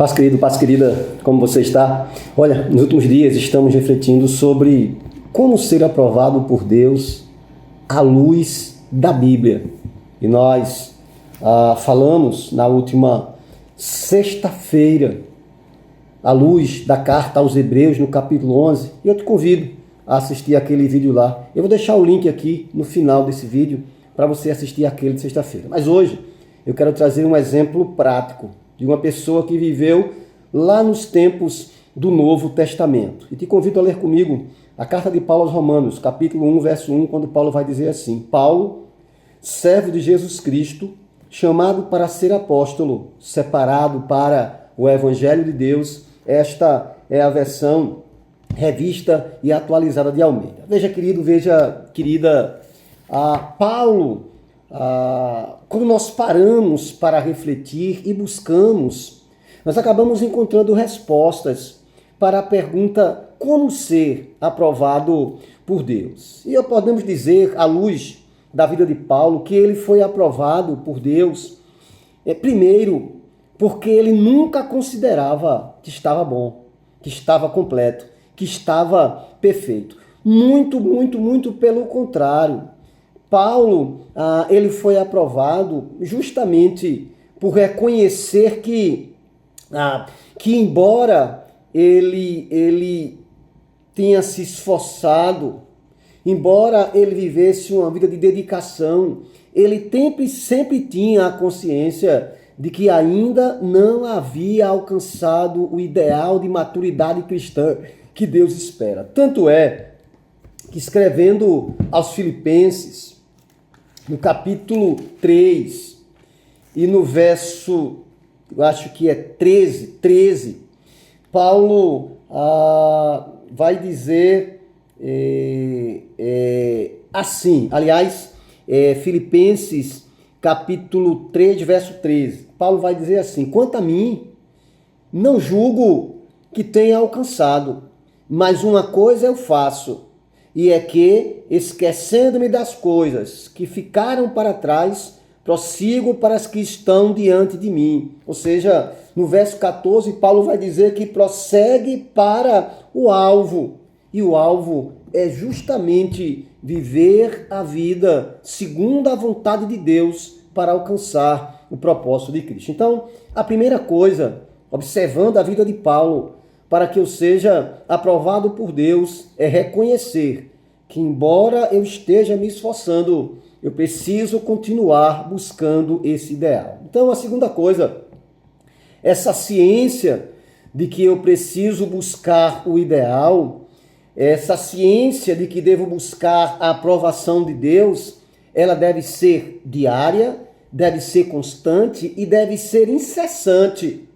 Paz querido, paz querida, como você está? Olha, nos últimos dias estamos refletindo sobre como ser aprovado por Deus à luz da Bíblia. E nós falamos na última sexta-feira, à luz da carta aos Hebreus, no capítulo 11, e eu te convido a assistir aquele vídeo lá. Eu vou deixar o link aqui no final desse vídeo para você assistir aquele de sexta-feira. Mas hoje eu quero trazer um exemplo prático de uma pessoa que viveu lá nos tempos do Novo Testamento. E te convido a ler comigo a carta de Paulo aos Romanos, capítulo 1, verso 1, quando Paulo vai dizer assim: Paulo, servo de Jesus Cristo, chamado para ser apóstolo, separado para o Evangelho de Deus. Esta é a versão revista e atualizada de Almeida. Veja, querido, veja, querida, Paulo, quando nós paramos para refletir e buscamos, nós acabamos encontrando respostas para a pergunta: como ser aprovado por Deus? E podemos dizer, à luz da vida de Paulo, que ele foi aprovado por Deus, primeiro, porque ele nunca considerava que estava bom, que estava completo, que estava perfeito. Muito pelo contrário. Paulo, ele foi aprovado justamente por reconhecer que embora ele tenha se esforçado, embora ele vivesse uma vida de dedicação, ele sempre tinha a consciência de que ainda não havia alcançado o ideal de maturidade cristã que Deus espera. Tanto é que, escrevendo aos Filipenses, no capítulo 3 e no verso, eu acho que é 13, Paulo vai dizer assim, aliás, Filipenses capítulo 3, verso 13, Paulo vai dizer assim: quanto a mim, não julgo que tenha alcançado, mas uma coisa eu faço, e é que, esquecendo-me das coisas que ficaram para trás, prossigo para as que estão diante de mim. Ou seja, no verso 14, Paulo vai dizer que prossegue para o alvo. E o alvo é justamente viver a vida segundo a vontade de Deus para alcançar o propósito de Cristo. Então, a primeira coisa, observando a vida de Paulo, para que eu seja aprovado por Deus, é reconhecer que, embora eu esteja me esforçando, eu preciso continuar buscando esse ideal. Então, a segunda coisa, essa ciência de que eu preciso buscar o ideal, essa ciência de que devo buscar a aprovação de Deus, ela deve ser diária, deve ser constante e deve ser incessante.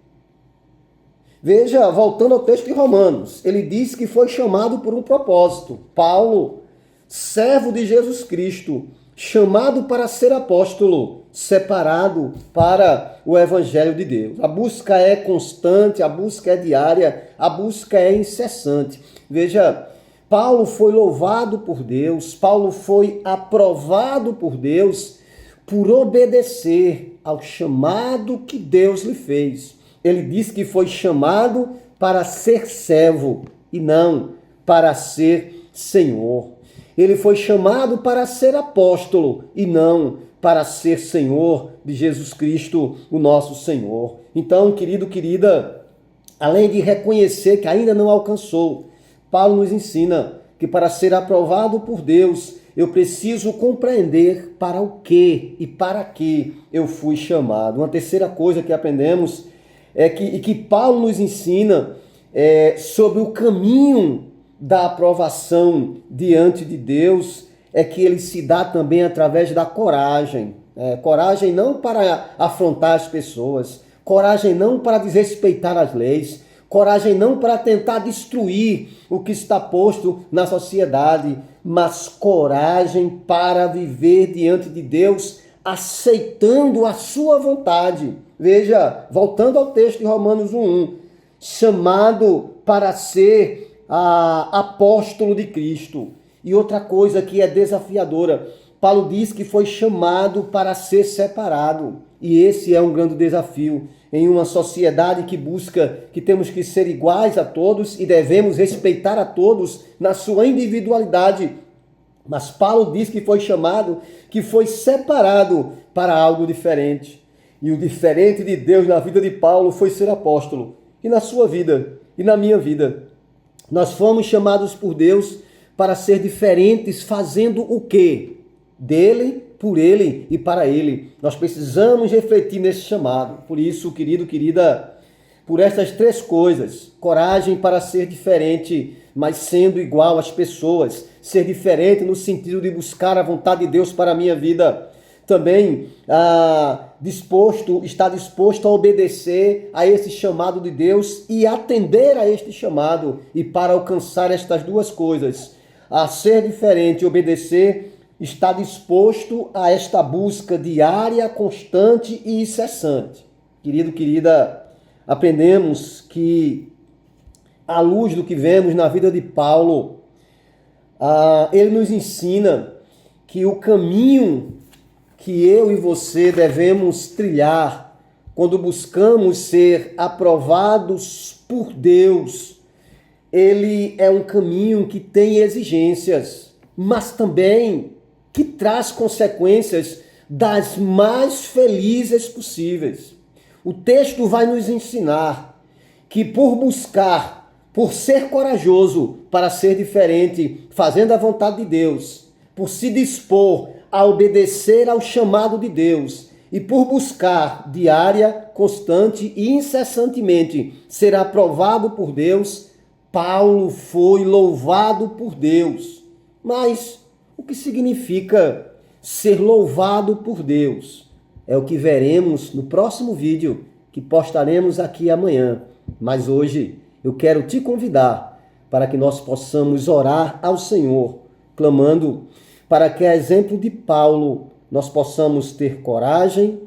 Veja, voltando ao texto de Romanos, ele diz que foi chamado por um propósito. Paulo, servo de Jesus Cristo, chamado para ser apóstolo, separado para o Evangelho de Deus. A busca é constante, a busca é diária, a busca é incessante. Veja, Paulo foi louvado por Deus, Paulo foi aprovado por Deus por obedecer ao chamado que Deus lhe fez. Ele diz que foi chamado para ser servo e não para ser senhor. Ele foi chamado para ser apóstolo e não para ser senhor de Jesus Cristo, o nosso Senhor. Então, querido, querida, além de reconhecer que ainda não alcançou, Paulo nos ensina que para ser aprovado por Deus, eu preciso compreender para o que e para que eu fui chamado. Uma terceira coisa que aprendemos é que Paulo nos ensina sobre o caminho da aprovação diante de Deus, é que ele se dá também através da coragem. Coragem não para afrontar as pessoas, coragem não para desrespeitar as leis, coragem não para tentar destruir o que está posto na sociedade, mas coragem para viver diante de Deus, aceitando a sua vontade. Veja, voltando ao texto de Romanos 1:1, chamado para ser apóstolo de Cristo. E outra coisa que é desafiadora, Paulo diz que foi chamado para ser separado. E esse é um grande desafio. em uma sociedade que busca que temos que ser iguais a todos e devemos respeitar a todos na sua individualidade. Mas Paulo diz que foi chamado, que foi separado para algo diferente. E o diferente de Deus na vida de Paulo foi ser apóstolo. E na sua vida, e na minha vida. Nós fomos chamados por Deus para ser diferentes, fazendo o quê? Dele, por ele e para ele. Nós precisamos refletir nesse chamado. Por isso, querido, querida, por essas três coisas: coragem para ser diferente, mas sendo igual às pessoas. Ser diferente no sentido de buscar a vontade de Deus para a minha vida. Também está disposto a obedecer a esse chamado de Deus e atender a este chamado. E para alcançar estas duas coisas, a ser diferente e obedecer, está disposto a esta busca diária, constante e incessante. Querido, querida, aprendemos que, à luz do que vemos na vida de Paulo, ele nos ensina que o caminho que eu e você devemos trilhar quando buscamos ser aprovados por Deus, ele é um caminho que tem exigências, mas também que traz consequências das mais felizes possíveis. O texto vai nos ensinar que por ser corajoso para ser diferente, fazendo a vontade de Deus, por se dispor a obedecer ao chamado de Deus e por buscar diária, constante e incessantemente ser aprovado por Deus, Paulo foi louvado por Deus. Mas o que significa ser louvado por Deus? É o que veremos no próximo vídeo que postaremos aqui amanhã. Mas hoje eu quero te convidar para que nós possamos orar ao Senhor, clamando para que, a exemplo de Paulo, nós possamos ter coragem,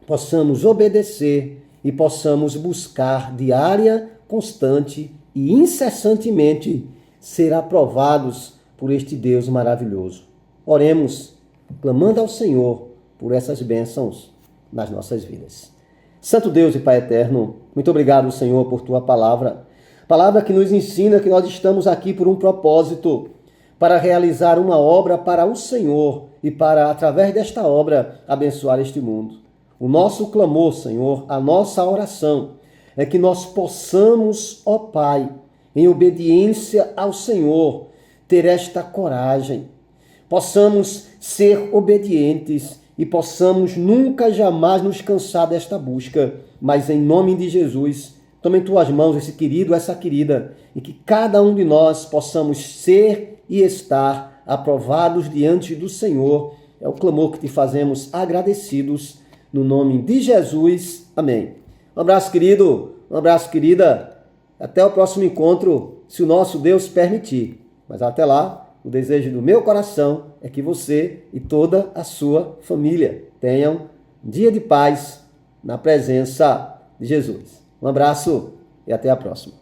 possamos obedecer e possamos buscar diária, constante e incessantemente ser aprovados por este Deus maravilhoso. Oremos, clamando ao Senhor por essas bênçãos nas nossas vidas. Santo Deus e Pai eterno, muito obrigado, Senhor, por Tua palavra. Palavra que nos ensina que nós estamos aqui por um propósito, para realizar uma obra para o Senhor e para, através desta obra, abençoar este mundo. O nosso clamor, Senhor, a nossa oração é que nós possamos, ó Pai, em obediência ao Senhor, ter esta coragem, possamos ser obedientes e possamos nunca, jamais nos cansar desta busca, mas em nome de Jesus, tome em Tuas mãos esse querido, essa querida, e que cada um de nós possamos ser e estar aprovados diante do Senhor. É o clamor que te fazemos agradecidos, no nome de Jesus. Amém. Um abraço, querido. Um abraço, querida. Até o próximo encontro, se o nosso Deus permitir. Mas até lá, o desejo do meu coração é que você e toda a sua família tenham um dia de paz na presença de Jesus. Um abraço e até a próxima.